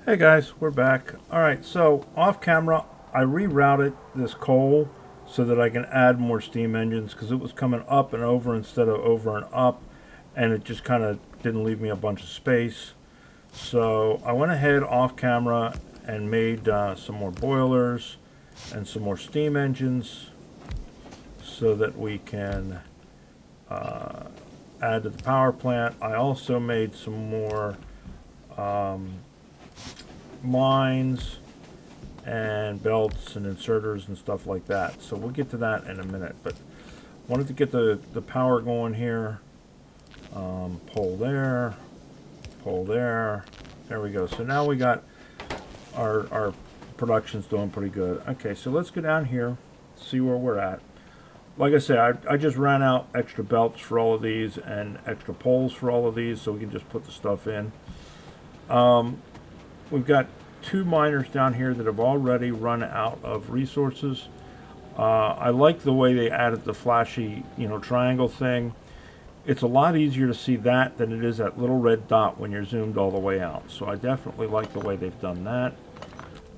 Hey guys, we're back. Alright, so off camera, I rerouted this coal so that I can add more steam engines because it was coming up and over instead of over and up, and it just kind of didn't leave me a bunch of space. So I went ahead off camera and made some more boilers and some more steam engines so that we can add to the power plant. I also made some more lines and belts and inserters and stuff like that. So we'll get to that in a minute, but wanted to get the power going here. Pole there, pole there. There we go. So now we got our production's doing pretty good. Okay, so let's go down here, see where we're at. Like I said, I just ran out extra belts for all of these and extra poles for all of these, so we can just put the stuff in. We've got two miners down here that have already run out of resources. I like the way they added the flashy, triangle thing. It's a lot easier to see that than it is that little red dot when you're zoomed all the way out. So I definitely like the way they've done that.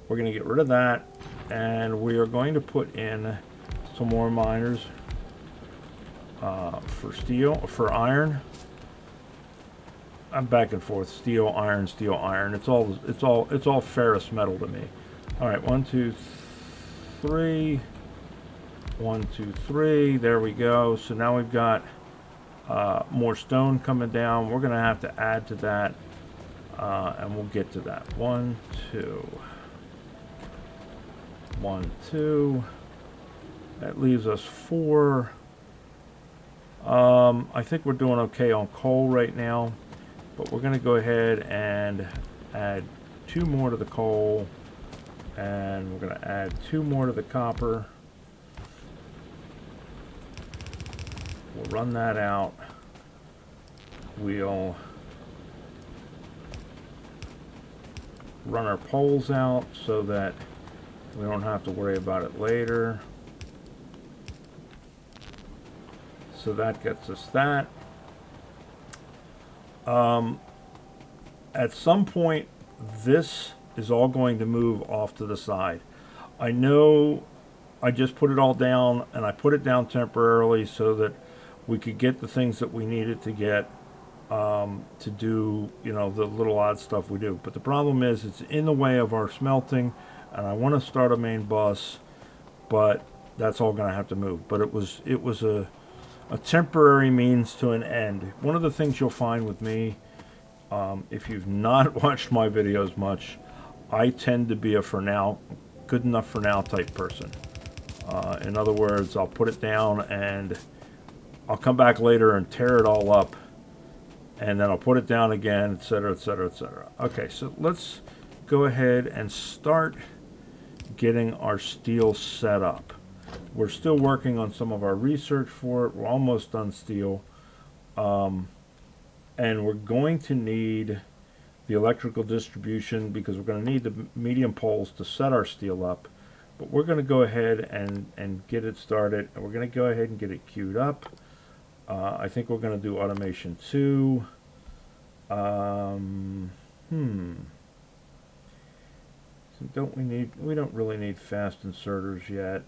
We're going to get rid of that, and we are going to put in some more miners for iron. I'm back and forth, steel, iron, steel, iron. It's all ferrous metal to me. All right, 1, 2, 3, 1, 2, 3. There we go. So now we've got more stone coming down. We're gonna have to add to that, and we'll get to that. 1, 2, 1, 2. That leaves us 4. I think we're doing okay on coal right now. But we're going to go ahead and add 2 more to the coal, and we're going to add 2 more to the copper. We'll run that out. We'll run our poles out so that we don't have to worry about it later. So that gets us that. At some point, this is all going to move off to the side. I know I just put it all down, and I put it down temporarily so that we could get the things that we needed to get to do, the little odd stuff we do. But the problem is it's in the way of our smelting, and I want to start a main bus, but that's all going to have to move. But it was a temporary means to an end. One of the things you'll find with me, if you've not watched my videos much, I tend to be a for now, good enough for now type person. In other words, I'll put it down and I'll come back later and tear it all up, and then I'll put it down again, etc., etc., etc. Okay, so let's go ahead and start getting our steel set up. We're still working on some of our research for it. We're almost done steel. And we're going to need the electrical distribution because we're going to need the medium poles to set our steel up. But we're going to go ahead and get it started. And we're going to go ahead and get it queued up. I think we're going to do automation 2. So we don't really need fast inserters yet.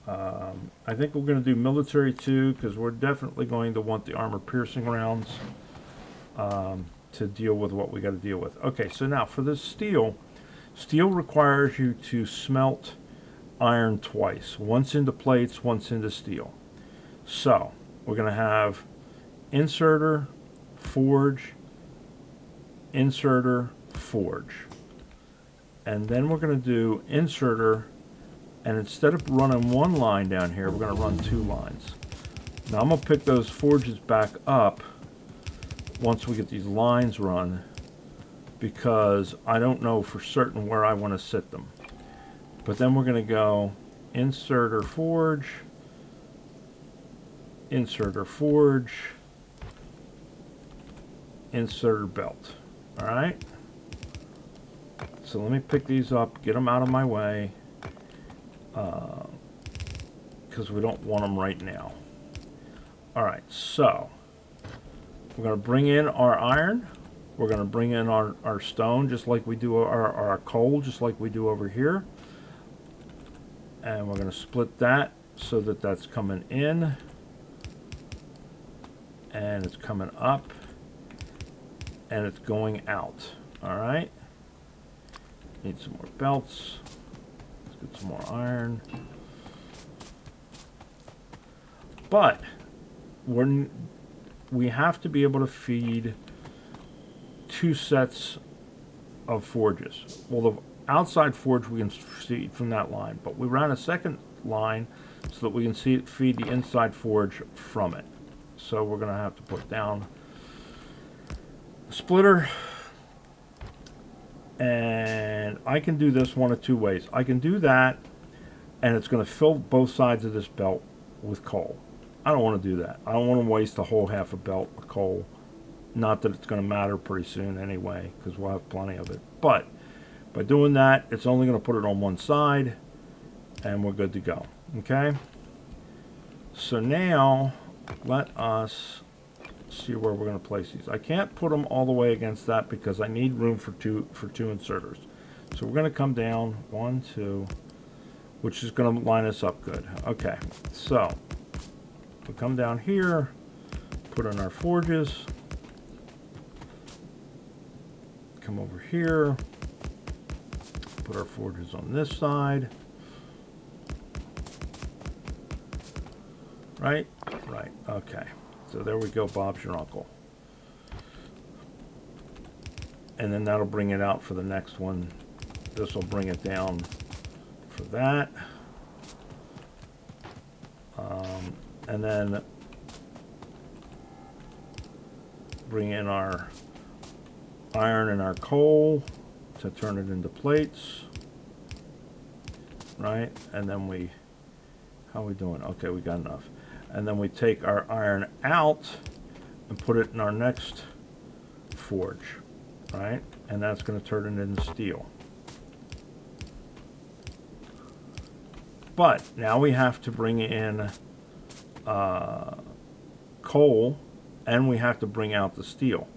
I think we're going to do military 2 because we're definitely going to want the armor piercing rounds to deal with what we got to deal with. Okay, so now for this steel requires you to smelt iron twice, once into plates, once into steel. So we're going to have inserter, forge, inserter, forge, and then we're going to do inserter. And instead of running one line down here, we're going to run 2 lines. Now I'm going to pick those forges back up once we get these lines run, because I don't know for certain where I want to sit them. But then we're going to go inserter forge, inserter forge, inserter belt. All right? So let me pick these up, get them out of my way, because we don't want them right now. All right, so we're going to bring in our iron. We're going to bring in our stone just like we do our coal, just like we do over here. And we're going to split that so that that's coming in. And it's coming up. And it's going out. All right. Need some more belts. Let's get some more iron. But we have to be able to feed 2 sets of forges. Well, the outside forge we can feed from that line, but we ran a second line so that we can feed the inside forge from it. So we're going to have to put down a splitter. And I can do this one of 2 ways. I can do that, and it's going to fill both sides of this belt with coal. I don't want to do that. I don't want to waste a whole half a belt of coal. Not that it's going to matter pretty soon anyway, because we'll have plenty of it. But by doing that, it's only going to put it on one side, and we're good to go. Okay? So now, let us see where we're going to place these. I can't put them all the way against that because I need room for two inserters. So we're going to come down 1, 2, which is going to line us up good. Okay, so we'll come down here, put in our forges, come over here, put our forges on this side. Right? Right. Okay. So there we go, Bob's your uncle. And then that'll bring it out for the next one. This will bring it down for that. And then bring in our iron and our coal to turn it into plates. Right? And then how are we doing? Okay, we got enough. And then we take our iron out and put it in our next forge, right? And that's going to turn it into steel. But now we have to bring in coal, and we have to bring out the steel.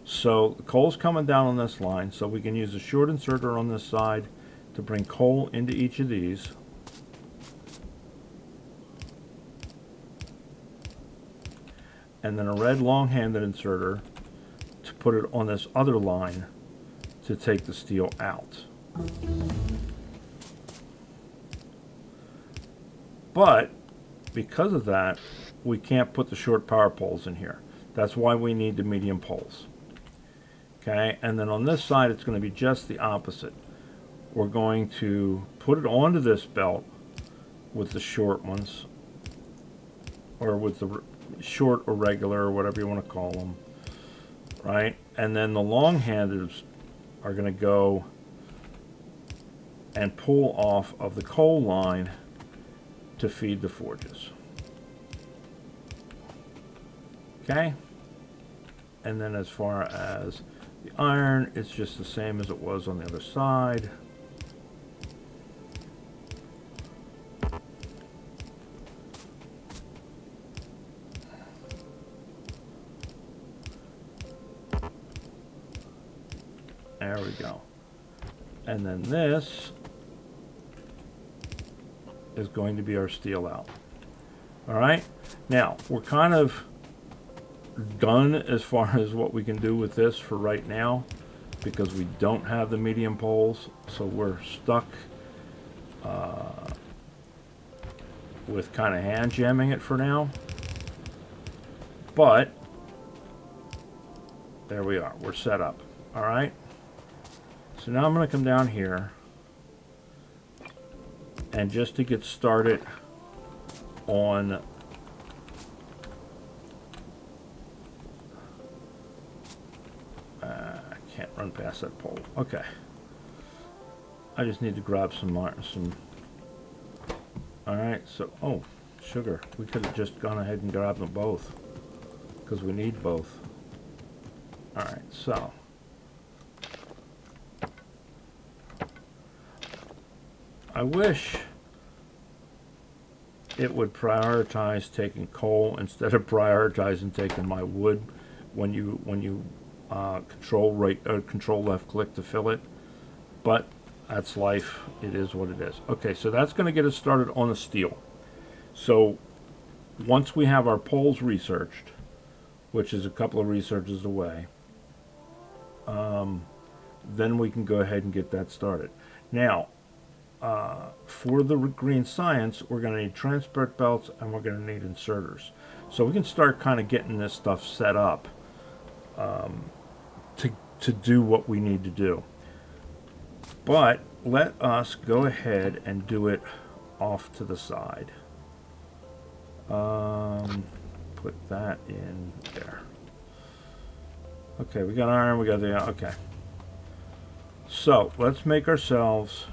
So the coal's coming down on this line, so we can use a short inserter on this side to bring coal into each of these. And then a red long-handed inserter to put it on this other line to take the steel out. But because of that, we can't put the short power poles in here. That's why we need the medium poles. Okay, and then on this side, it's going to be just the opposite. We're going to put it onto this belt with the short ones, or with the short or regular or whatever you want to call them, right? And then the long-handeds are going to go and pull off of the coal line to feed the forges. Okay? And then as far as the iron, it's just the same as it was on the other side. There we go. And then this is going to be our steel out. All right. Now, we're kind of done as far as what we can do with this for right now, because we don't have the medium poles, so we're stuck with kind of hand jamming it for now. But there we are. We're set up. All right. So now I'm going to come down here, and just to get started on I can't run past that pole. Okay. I just need to grab some. All right. So, oh, sugar. We could have just gone ahead and grabbed them both, because we need both. All right. So. I wish it would prioritize taking coal instead of prioritizing taking my wood when you control left click to fill it, but that's life. It is what it is. Okay, so that's going to get us started on the steel. So once we have our poles researched, which is a couple of researches away, then we can go ahead and get that started. Now, for the green science, we're going to need transport belts and we're going to need inserters. So we can start kind of getting this stuff set up to do what we need to do. But let us go ahead and do it off to the side. Put that in there. Okay, we got iron, we got the, okay. So let's make ourselves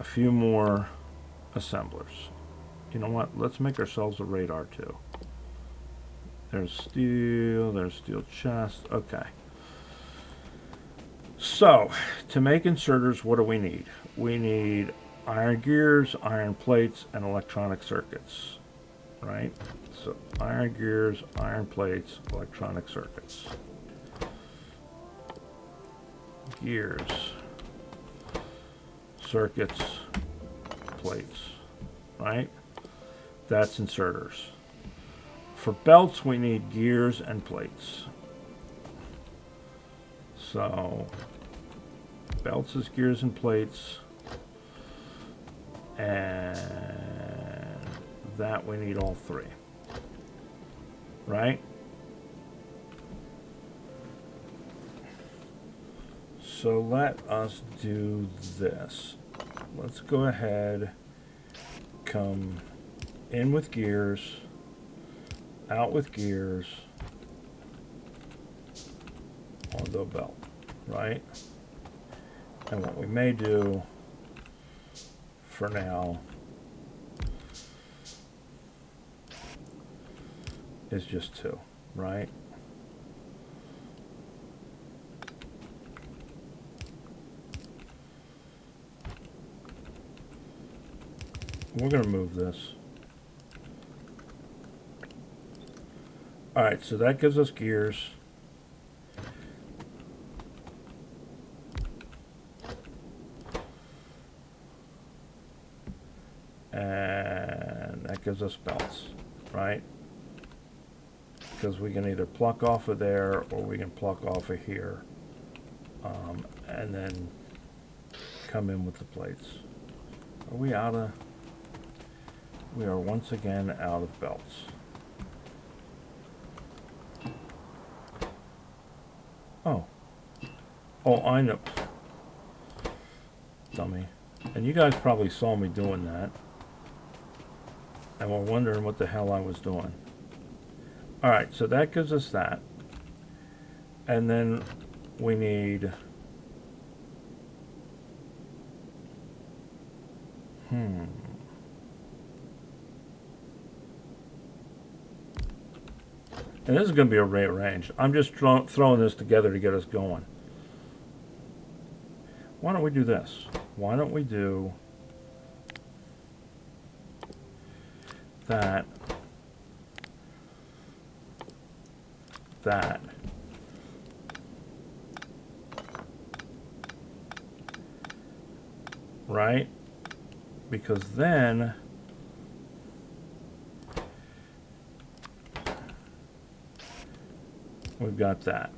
a few more assemblers. You know what? Let's make ourselves a radar too. There's steel chest. Okay. So, to make inserters, what do we need? We need iron gears, iron plates, and electronic circuits. Right? So, iron gears, iron plates, electronic circuits. Gears, circuits, plates. Right? That's inserters. For belts, we need gears and plates. So, belts is gears and plates. And that we need all three. Right? So let us do this. Let's go ahead, come in with gears, out with gears, onto a belt, right? And what we may do for now is just two, right? We're going to move this. Alright, so that gives us gears. And that gives us belts, right? Because we can either pluck off of there or we can pluck off of here. And then come in with the plates. Are we out of... We are once again out of belts. Oh, I know. Dummy. And you guys probably saw me doing that. And were wondering what the hell I was doing. Alright, so that gives us that. And then we need... And this is going to be rearranged. I'm just throwing this together to get us going. Why don't we do this? Why don't we do that, that, right? Because then we've got that,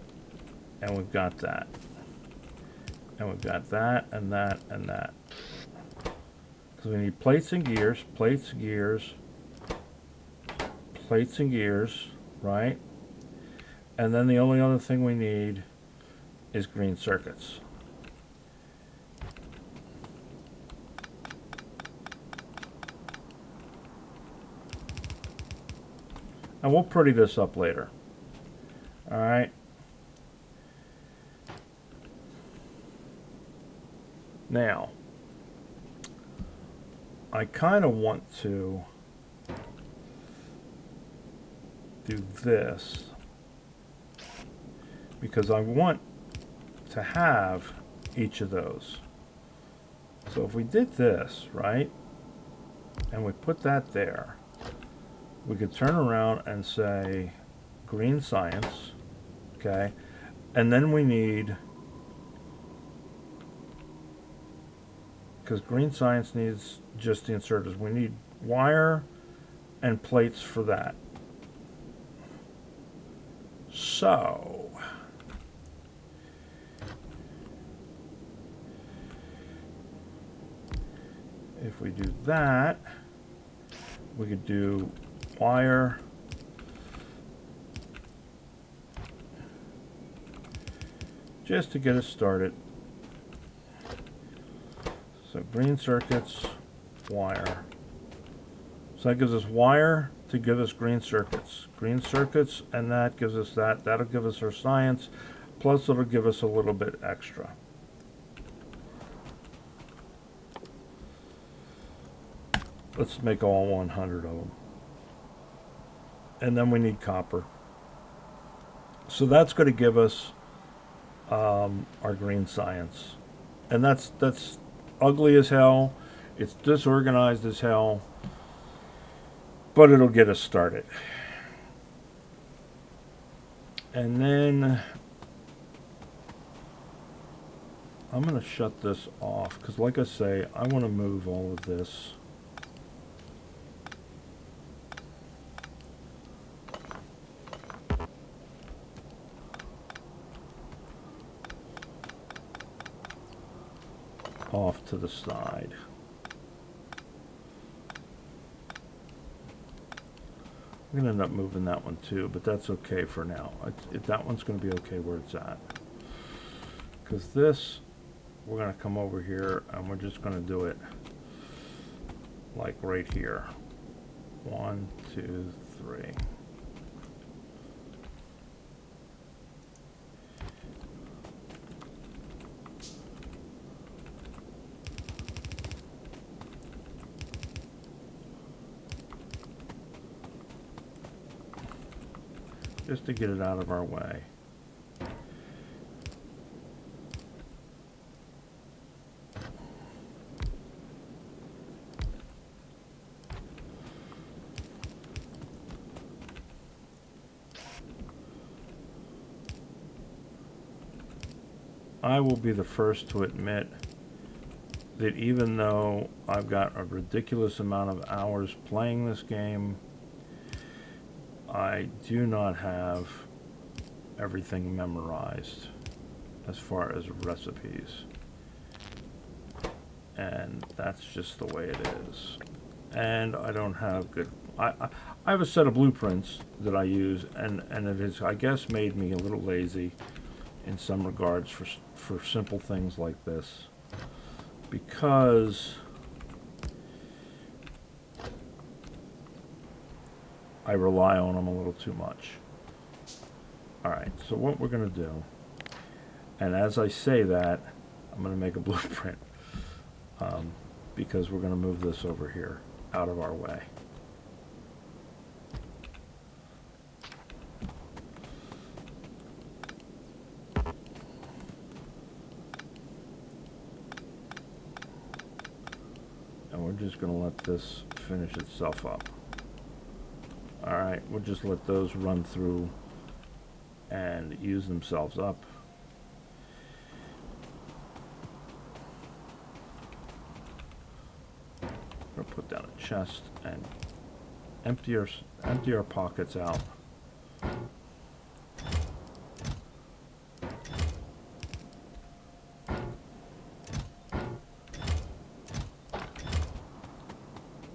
and we've got that, and we've got that, and that, and that. Because we need plates and gears, plates, gears, plates and gears, right? And then the only other thing we need is green circuits. And we'll pretty this up later. All right. Now, I kind of want to do this because I want to have each of those. So if we did this, right, and we put that there, we could turn around and say green science, okay, and then we need, because green science needs just the inserters, we need wire and plates for that. So if we do that, we could do wire, just to get us started. So green circuits, wire. So that gives us wire to give us green circuits. Green circuits, and that gives us that. That'll give us our science, plus it'll give us a little bit extra. Let's make all 100 of them. And then we need copper. So that's going to give us our green science. And that's ugly as hell. It's disorganized as hell. But it'll get us started. And then I'm going to shut this off because, like I say, I want to move all of this off to the side. I'm going to end up moving that one too, but that's okay for now. That one's going to be okay where it's at. Because this, we're going to come over here and we're just going to do it like right here. 1, 2, 3. Just to get it out of our way. I will be the first to admit that even though I've got a ridiculous amount of hours playing this game, I do not have everything memorized as far as recipes. And that's just the way it is. And I don't have good... I have a set of blueprints that I use, and it has, I guess, made me a little lazy in some regards for simple things like this. Because I rely on them a little too much. Alright, so what we're going to do, and as I say that, I'm going to make a blueprint, because we're going to move this over here, out of our way. And we're just going to let this finish itself up. Alright, we'll just let those run through and use themselves up. We'll put down a chest and empty our pockets out.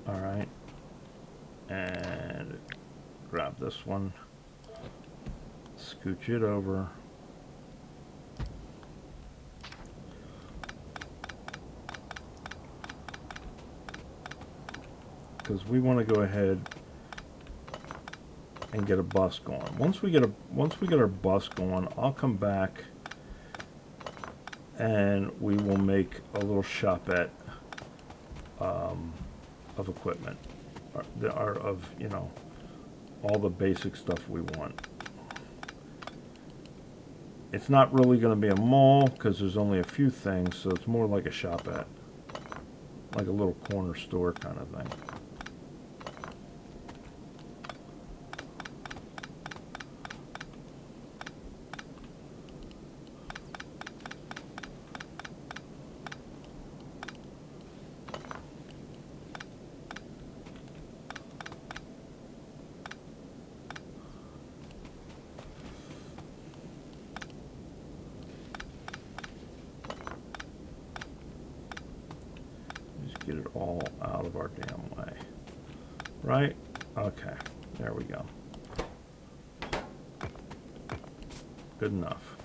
Alright. And grab this one, scooch it over, because we want to go ahead and get a bus going. Once we get our bus going, I'll come back and we will make a little shopette of equipment, of you know, all the basic stuff we want. It's not really going to be a mall because there's only a few things, so it's more like a shopette, like a little corner store kind of thing. out of our damn way. Right? Okay, there we go. Good enough.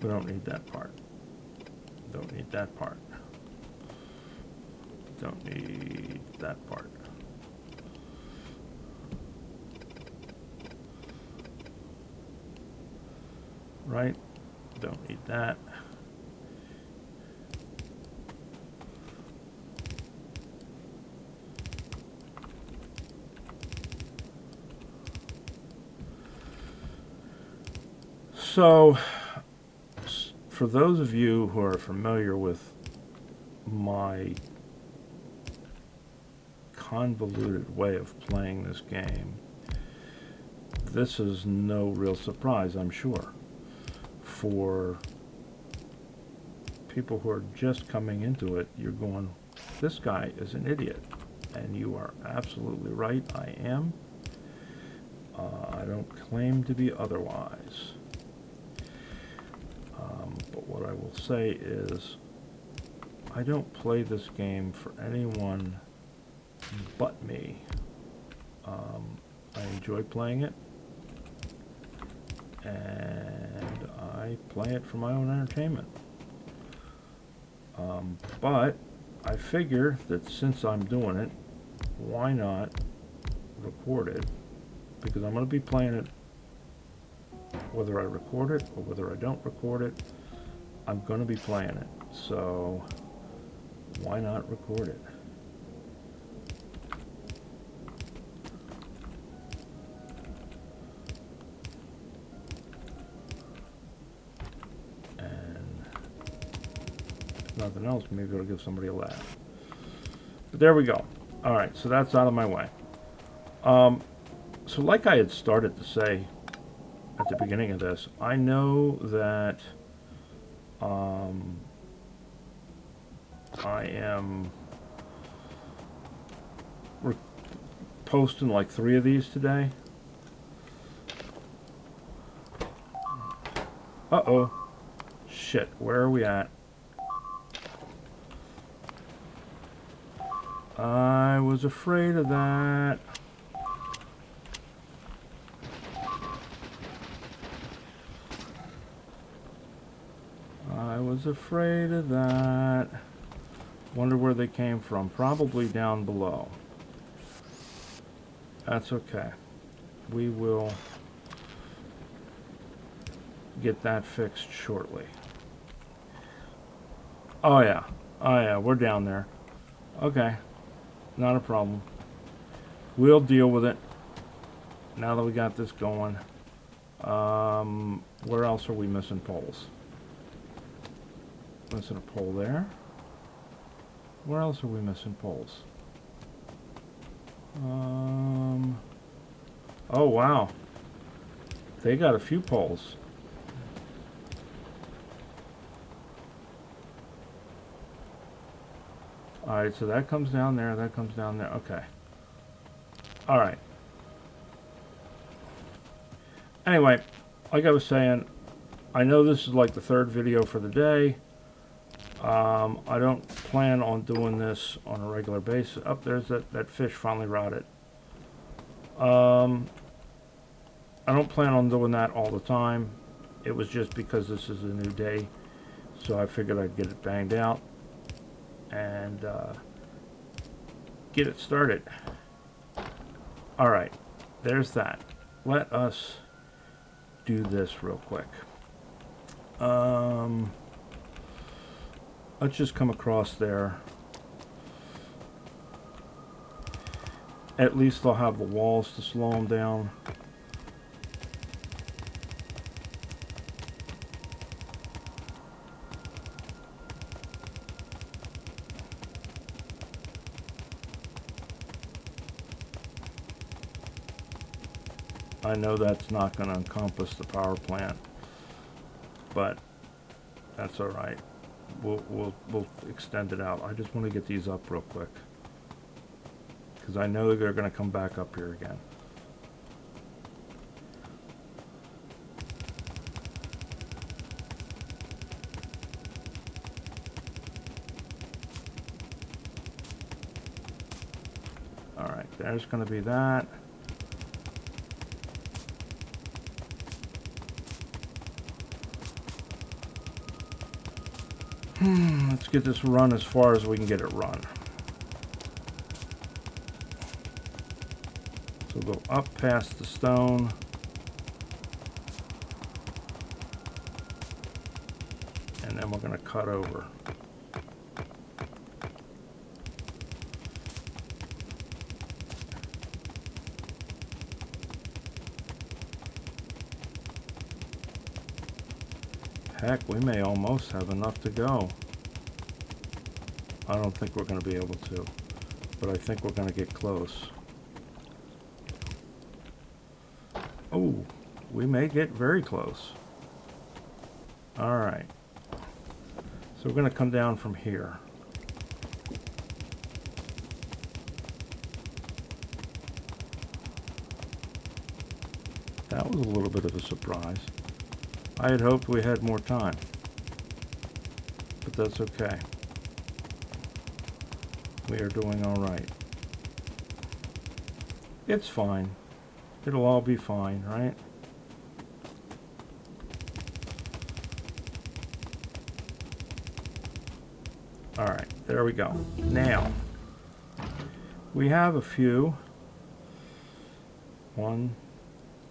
We don't need that part. Don't need that part. Don't need that part. Right? Don't need that. So, for those of you who are familiar with my convoluted way of playing this game, this is no real surprise, I'm sure. For people who are just coming into it, you're going, this guy is an idiot. And you are absolutely right, I am. I don't claim to be otherwise. But what I will say is, I don't play this game for anyone but me. I enjoy playing it, and I play it for my own entertainment. But I figure that since I'm doing it, why not record it? Because I'm going to be playing it whether I record it or whether I don't record it. I'm going to be playing it, so why not record it? And if nothing else, maybe it'll give somebody a laugh. But there we go. All right, so that's out of my way. So like I had started to say at the beginning of this, I know that I am posting like 3 of these today. Uh-oh. Shit, where are we at? I was afraid of that. I was afraid of that. Wonder where they came from. Probably down below. That's okay. We will get that fixed shortly. Oh yeah. Oh yeah, we're down there. Okay. Not a problem. We'll deal with it. Now that we got this going. Where else are we missing poles? Missing a pole there. Where else are we missing poles? Oh wow. They got a few poles. Alright, so that comes down there, that comes down there. Okay. Alright. Anyway, like I was saying, I know this is like the 3rd video for the day. I don't plan on doing this on a regular basis. Up there's that fish finally rotted. I don't plan on doing that all the time. It was just because this is a new day, so I figured I'd get it banged out and get it started. Alright, there's that. Let us do this real quick. Let's just come across there. At least I'll have the walls to slow them down. I know that's not going to encompass the power plant, but that's all right. We'll extend it out. I just want to get these up real quick because I know they're going to come back up here again. All right, there's going to be that. Let's get this run as far as we can get it run. So go up past the stone. And then we're going to cut over. Heck, we may almost have enough to go. I don't think we're going to be able to, but I think we're going to get close. Oh, we may get very close. All right. So we're going to come down from here. That was a little bit of a surprise. I had hoped we had more time, but that's okay. We are doing all right. It's fine. It'll all be fine, right? All right, there we go. Now, we have a few. 1,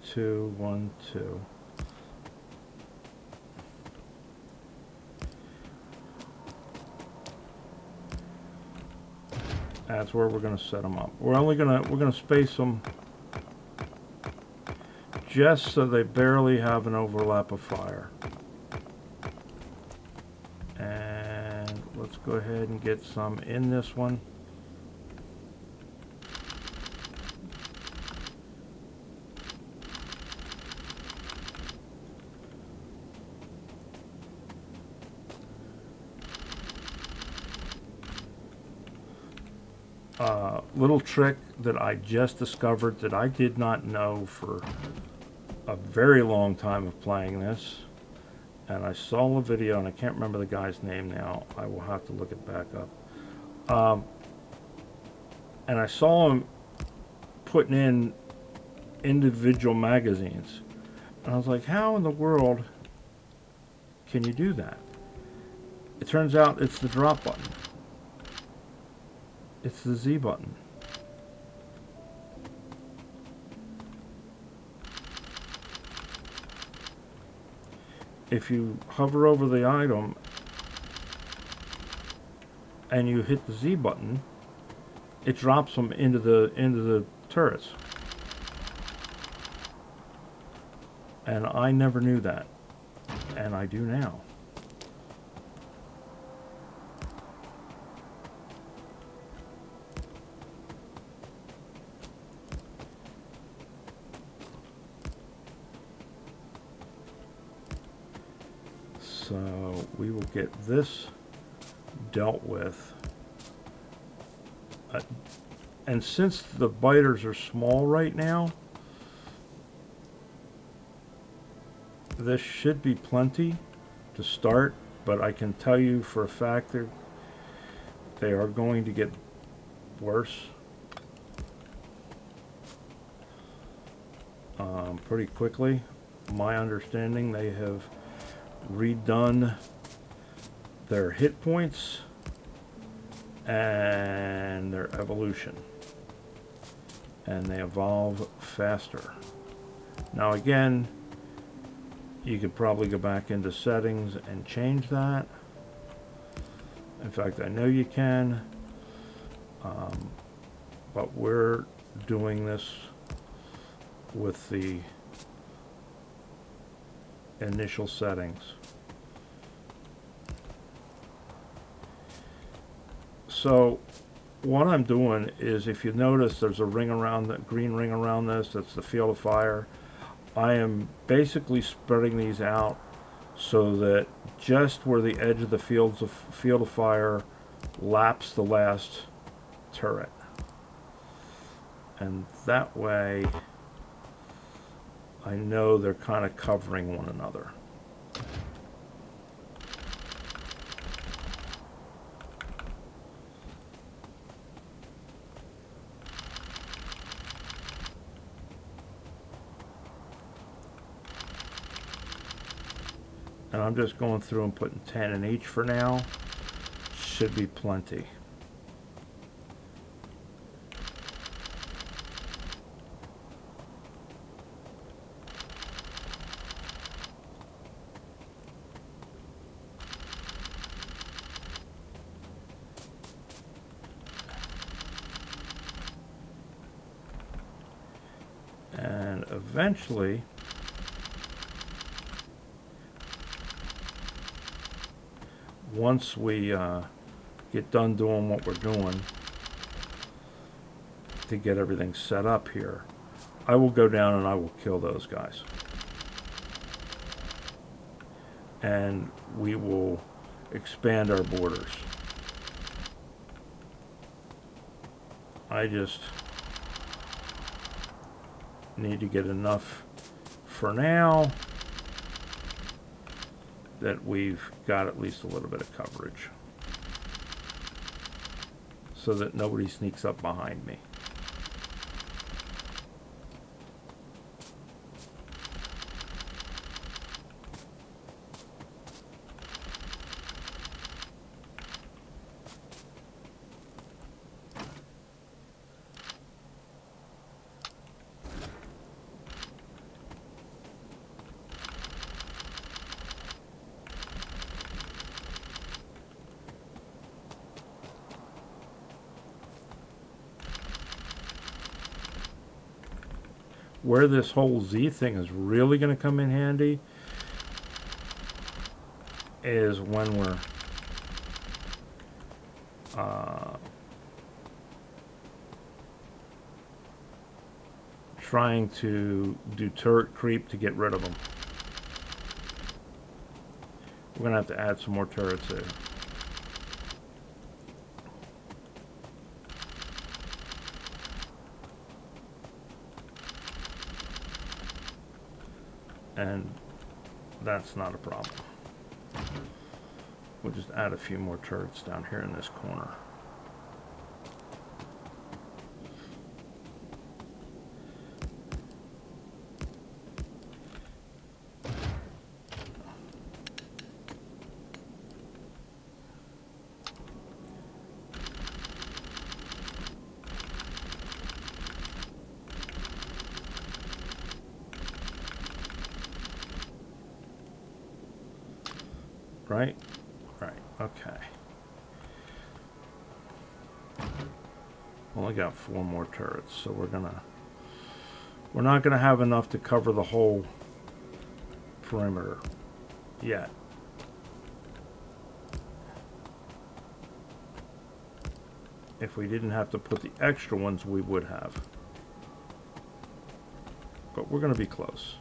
2, 1, 2. That's where we're going to set them up. We're going to space them just so they barely have an overlap of fire. And let's go ahead and get some in this one. Little trick that I just discovered that I did not know for a very long time of playing this, and I saw a video and I can't remember the guy's name now. I will have to look it back up. And I saw him putting in individual magazines, and I was like, how in the world can you do that? It turns out it's the drop button. It's the Z button. If you hover over the item and you hit the Z button, it drops them into the turrets. And I never knew that, and I do now. So we will get this dealt with. And since the biters are small right now, this should be plenty to start, but I can tell you for a fact that they are going to get worse pretty quickly. My understanding, they have redone their hit points and their evolution, and they evolve faster. Now again, you could probably go back into settings and change that. In fact, I know you can, but we're doing this with the initial settings. So what I'm doing is, if you notice there's a ring around, the green ring around this, that's the field of fire. I am basically spreading these out so that just where the edge of the field of fire laps the last turret. And that way I know they're kind of covering one another. And I'm just going through and putting 10 in each for now. Should be plenty. And eventually, once we get done doing what we're doing to get everything set up here, I will go down and I will kill those guys. And we will expand our borders. I just need to get enough for now that we've got at least a little bit of coverage so that nobody sneaks up behind me. Where this whole Z thing is really going to come in handy is when we're trying to do turret creep to get rid of them. We're going to have to add some more turrets there. And that's not a problem. We'll just add a few more turrets down here in this corner. Right? Right, okay. Only got 4 more turrets, so we're not gonna have enough to cover the whole perimeter yet. If we didn't have to put the extra ones, we would have. But we're gonna be close.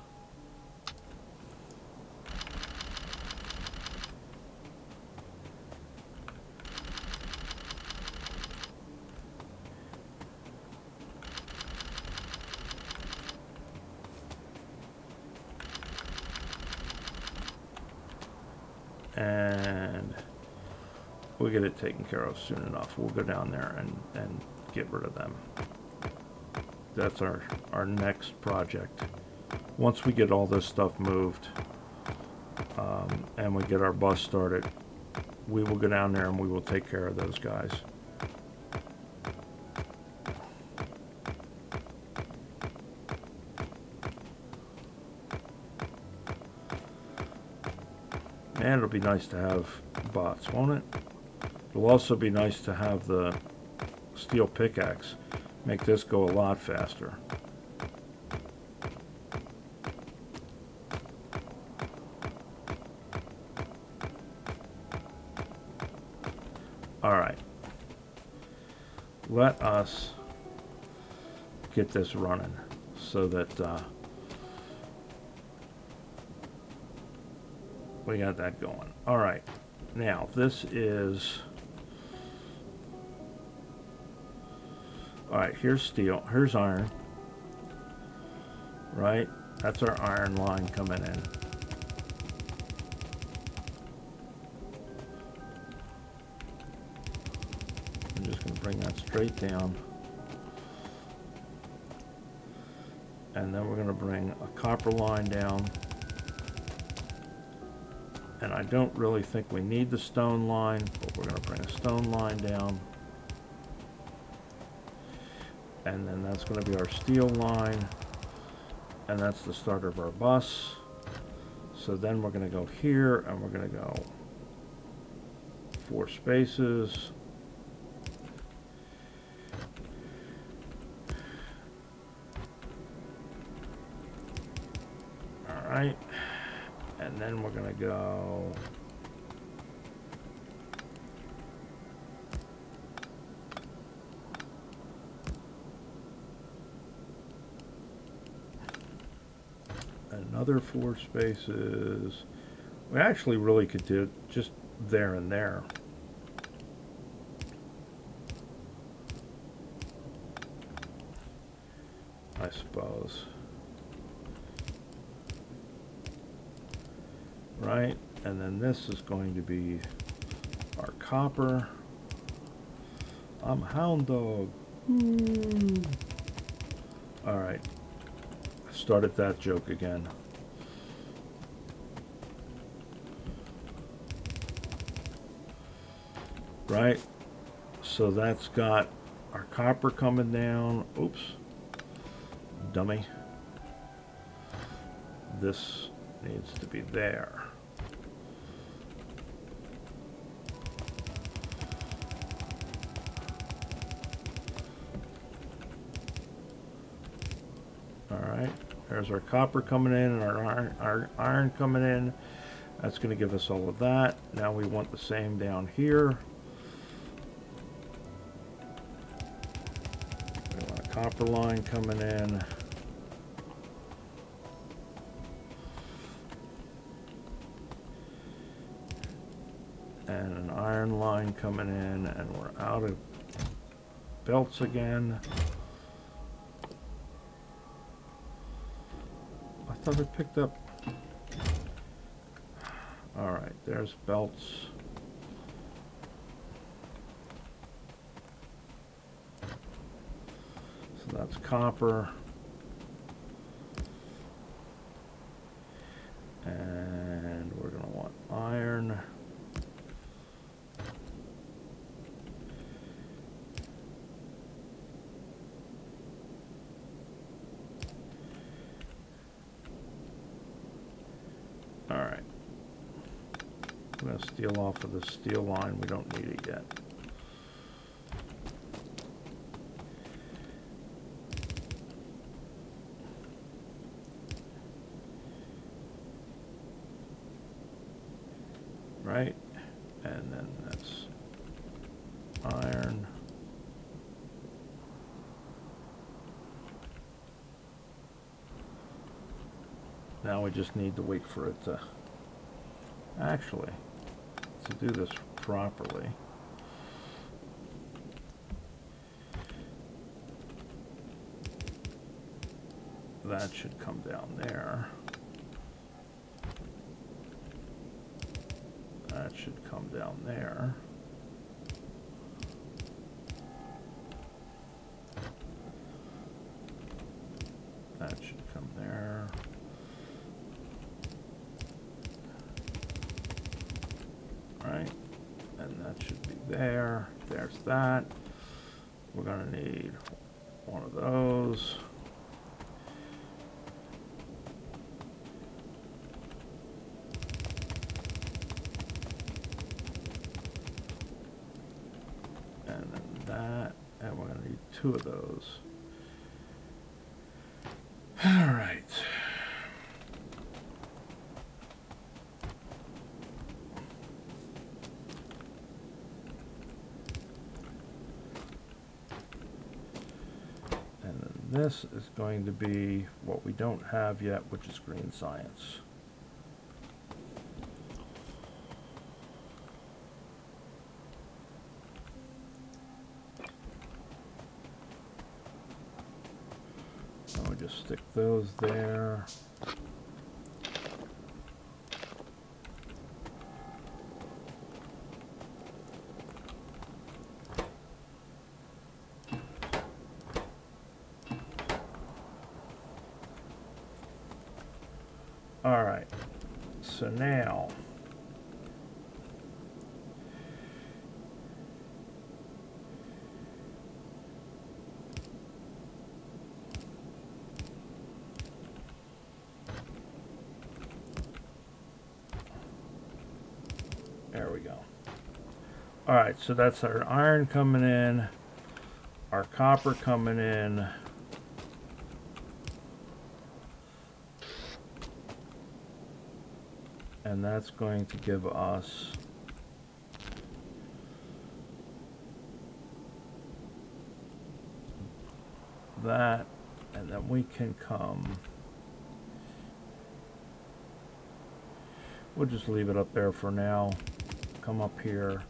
And we'll get it taken care of soon enough. We'll go down there and get rid of them. That's our next project. Once we get all this stuff moved and we get our bus started, we will go down there and we will take care of those guys. And it'll be nice to have bots, won't it? It'll also be nice to have the steel pickaxe. Make this go a lot faster. Alright. Let us get this running so that we got that going. All right, now this is, all right, here's steel, here's iron, right? That's our iron line coming in. I'm just going to bring that straight down. And then we're going to bring a copper line down. And I don't really think we need the stone line, but we're going to bring a stone line down. And then that's going to be our steel line. And that's the start of our bus. So then we're going to go here and we're going to go 4 spaces. All right. And then we're going to go another 4 spaces. We actually really could do it just there and there. I suppose. Right, and then this is going to be our copper. I'm a hound dog. All right, I started that joke again. Right, so that's got our copper coming down. Oops, dummy. This needs to be there. There's our copper coming in and our iron coming in. That's going to give us all of that. Now we want the same down here. We want a copper line coming in. And an iron line coming in, and we're out of belts again. I thought I picked up. All right, there's belts. So that's copper. And we're going to want iron. All right. I'm going to steal off of the steel line. We don't need it yet. Right? And then that's iron. Now we just need to wait for it to actually to do this properly. That should come down there. That should come down there. That should come there. Right, and that should be there. There's that. We're going to need one of those. And then that, and we're going to need 2 of those. All right. This is going to be what we don't have yet, which is green science. So we just stick those there. All right, so now go. All right, so that's our iron coming in, our copper coming in. And that's going to give us that, and then we can come. We'll just leave it up there for now. Come up here.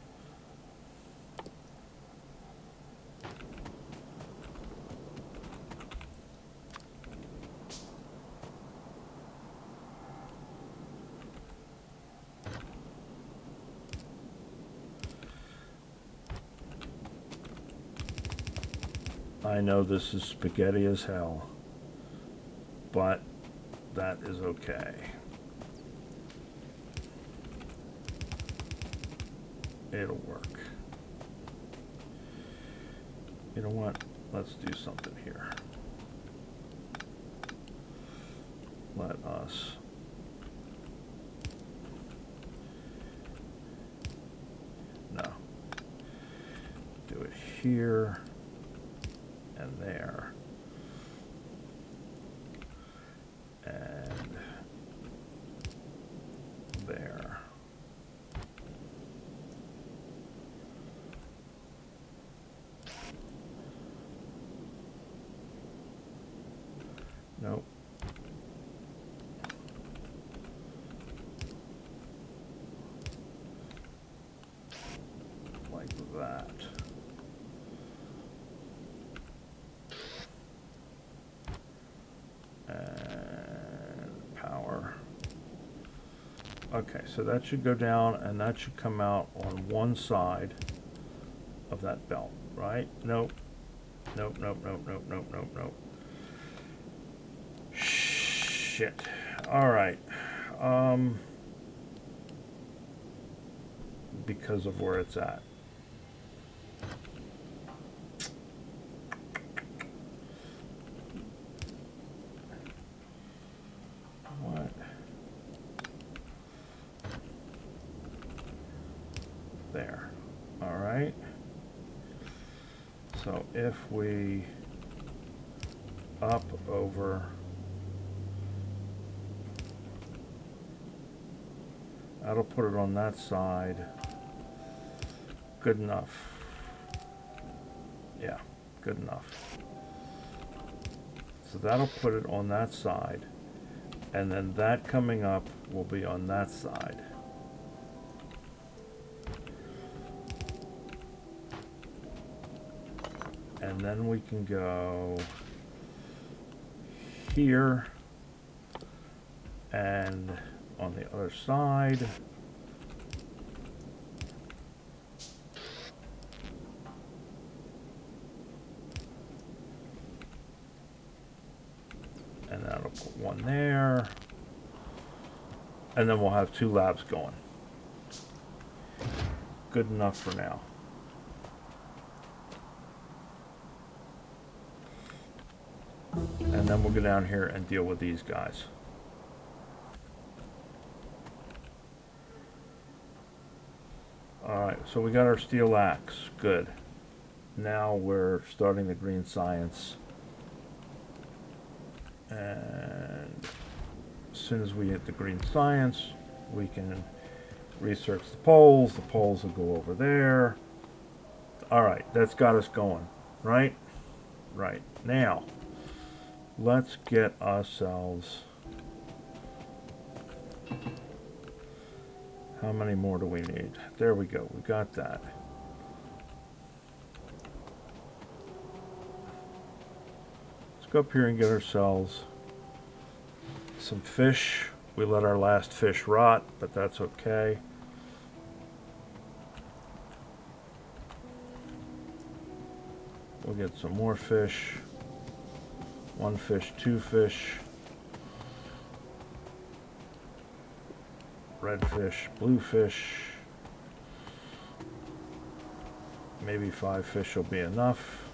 I know this is spaghetti as hell, but that is okay. It'll work. You know what? Let's do something here. Let us do it here and there. And there. Nope. Like that. And power. Okay, so that should go down and that should come out on one side of that belt, right? Nope. Nope, nope, nope, nope, nope, nope, nope. Shit. All right. Because of where it's at. What? There. All right. So if we up over, that'll put it on that side. Good enough. Yeah, good enough. So that'll put it on that side. And then that coming up will be on that side. And then we can go here and on the other side. And that'll put one there. And then we'll have two labs going. Good enough for now. And then we'll go down here and deal with these guys. Alright, so we got our steel axe. Good. Now we're starting the green science. And as soon as we hit the green science, we can research the poles. The poles will go over there. Alright, that's got us going. Right? Right. Now, let's get ourselves... How many more do we need? There we go. We got that. Let's go up here and get ourselves some fish. We let our last fish rot, but that's okay. We'll get some more fish. One fish, two fish. Red fish, blue fish. Maybe 5 fish will be enough.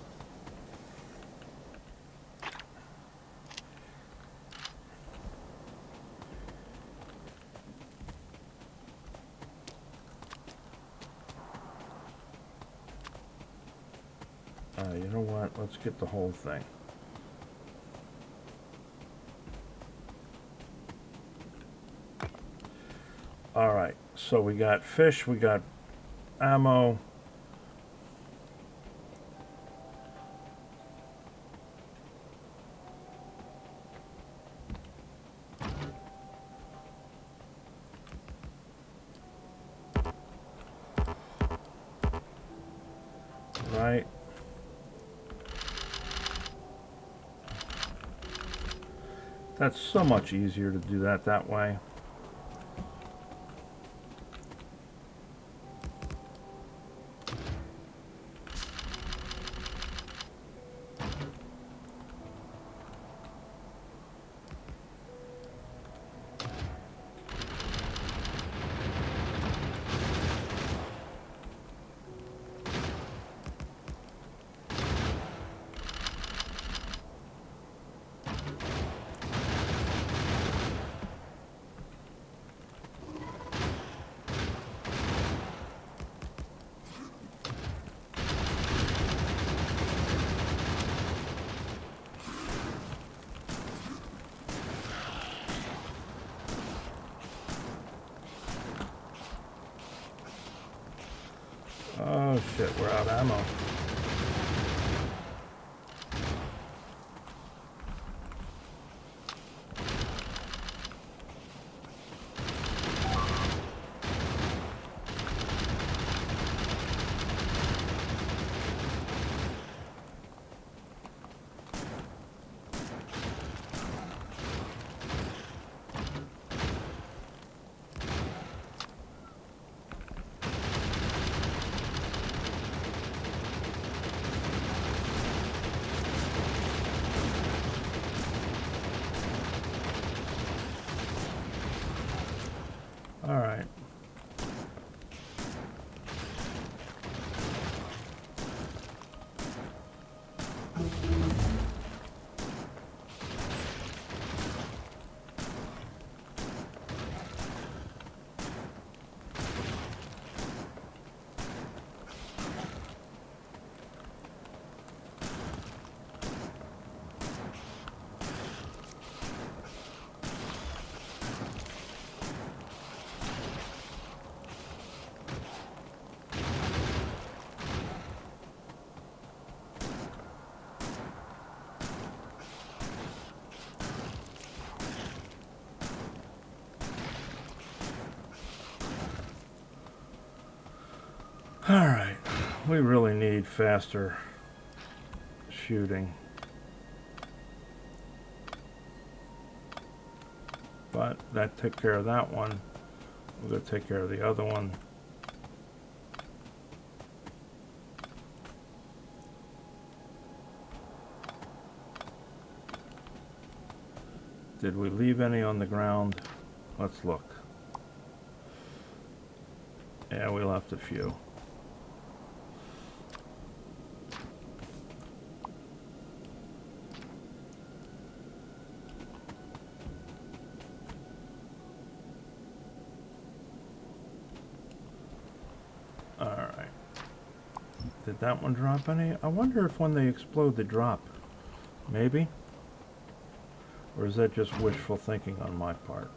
You know what? Let's get the whole thing. All right, so we got fish, we got ammo. Right. That's so much easier to do that way. Oh shit, we're out of ammo. All right. All right. We really need faster shooting. But that took care of that one. We're going to take care of the other one. Did we leave any on the ground? Let's look. Yeah, we left a few. Alright. Did that one drop any? I wonder if when they explode they drop. Maybe? Or is that just wishful thinking on my part?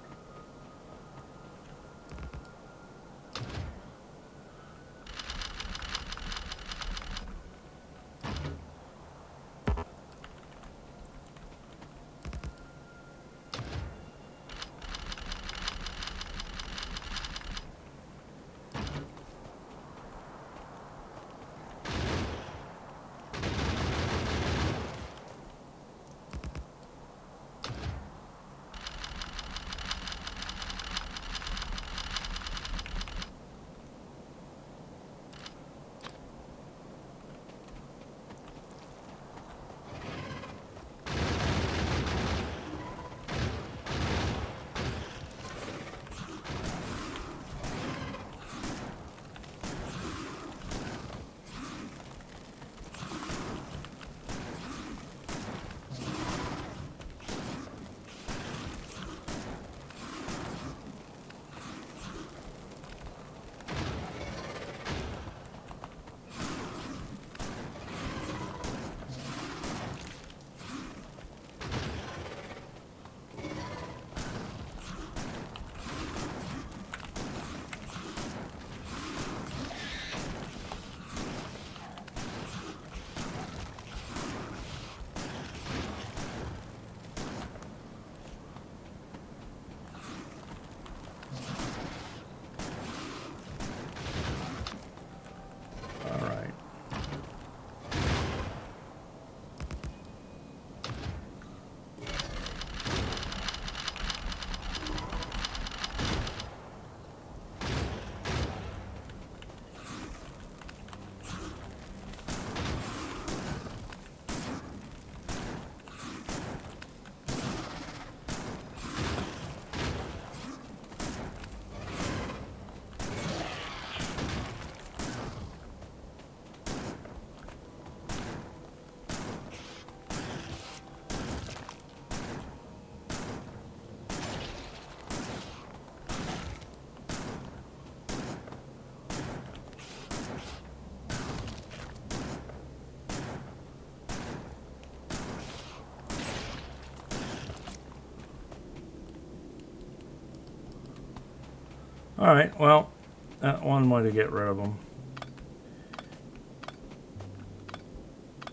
All right, well, that one way to get rid of them.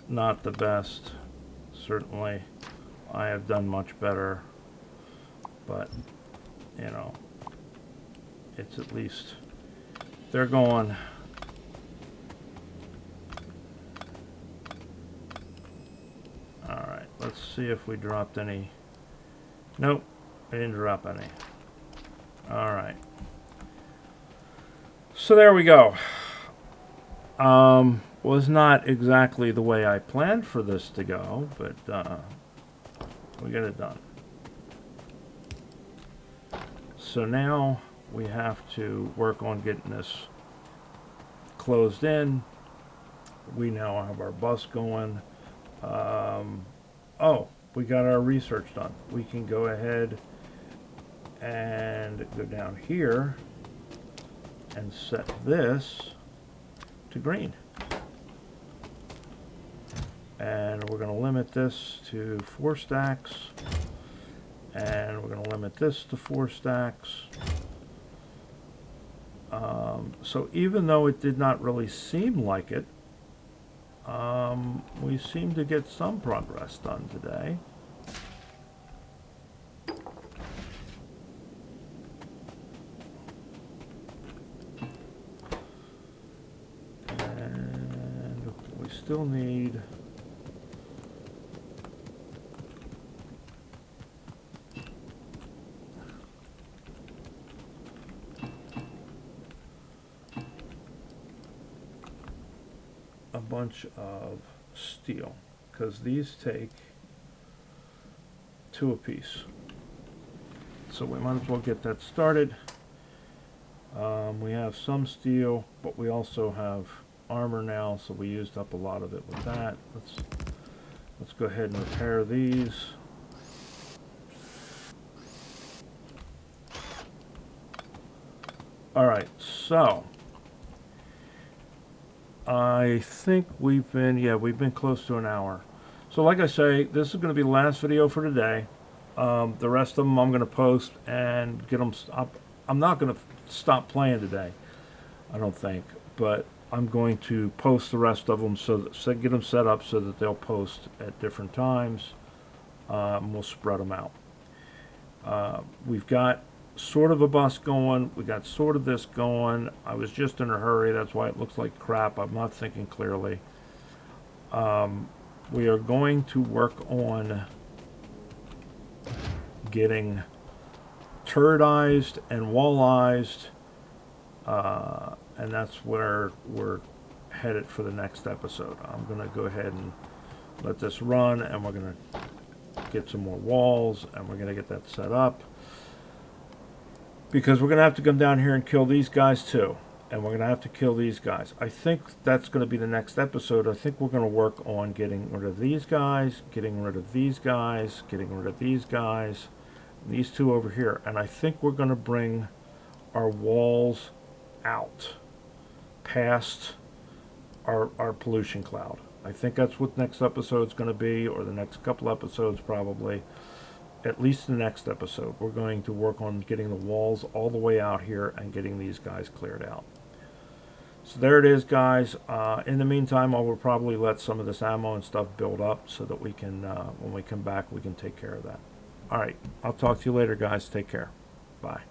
Not the best. Certainly, I have done much better. But, you know, it's at least, they're going. All right, let's see if we dropped any. Nope, I didn't drop any. All right. So there we go. Was not exactly the way I planned for this to go, but we got it done. So now we have to work on getting this closed in. We now have our bus going. Oh, we got our research done. We can go ahead and go down here and set this to green. And we're going to limit this to 4 stacks. And we're going to limit this to 4 stacks. So even though it did not really seem like it, we seem to get some progress done today. And we still need a bunch of steel, because these take 2 apiece. So we might as well get that started. We have some steel, but we also have armor now, so we used up a lot of it with that. Let's go ahead and repair these. All right, so I think we've been close to an hour. So like I say, this is going to be the last video for today. The rest of them I'm going to post and get them up. I'm not going to stop playing today, I don't think, but I'm going to post the rest of them get them set up so that they'll post at different times. And we'll spread them out. We've got sort of a bus going. We got sort of this going. I was just in a hurry. That's why it looks like crap. I'm not thinking clearly. We are going to work on getting turretized and wallized, and that's where we're headed for the next episode. I'm going to go ahead and let this run, and we're going to get some more walls, and we're going to get that set up, because we're going to have to come down here and kill these guys too, and we're going to have to kill these guys. I think that's going to be the next episode. I think we're going to work on getting rid of these guys, getting rid of these guys, getting rid of these guys, these 2 over here, and I think we're going to bring our walls out past our pollution cloud. I think that's what next episode's going to be, or the next couple episodes probably. At least the next episode, we're going to work on getting the walls all the way out here and getting these guys cleared out. So there it is, guys. In the meantime, I will probably let some of this ammo and stuff build up so that we can, when we come back, we can take care of that. All right, I'll talk to you later, guys. Take care. Bye.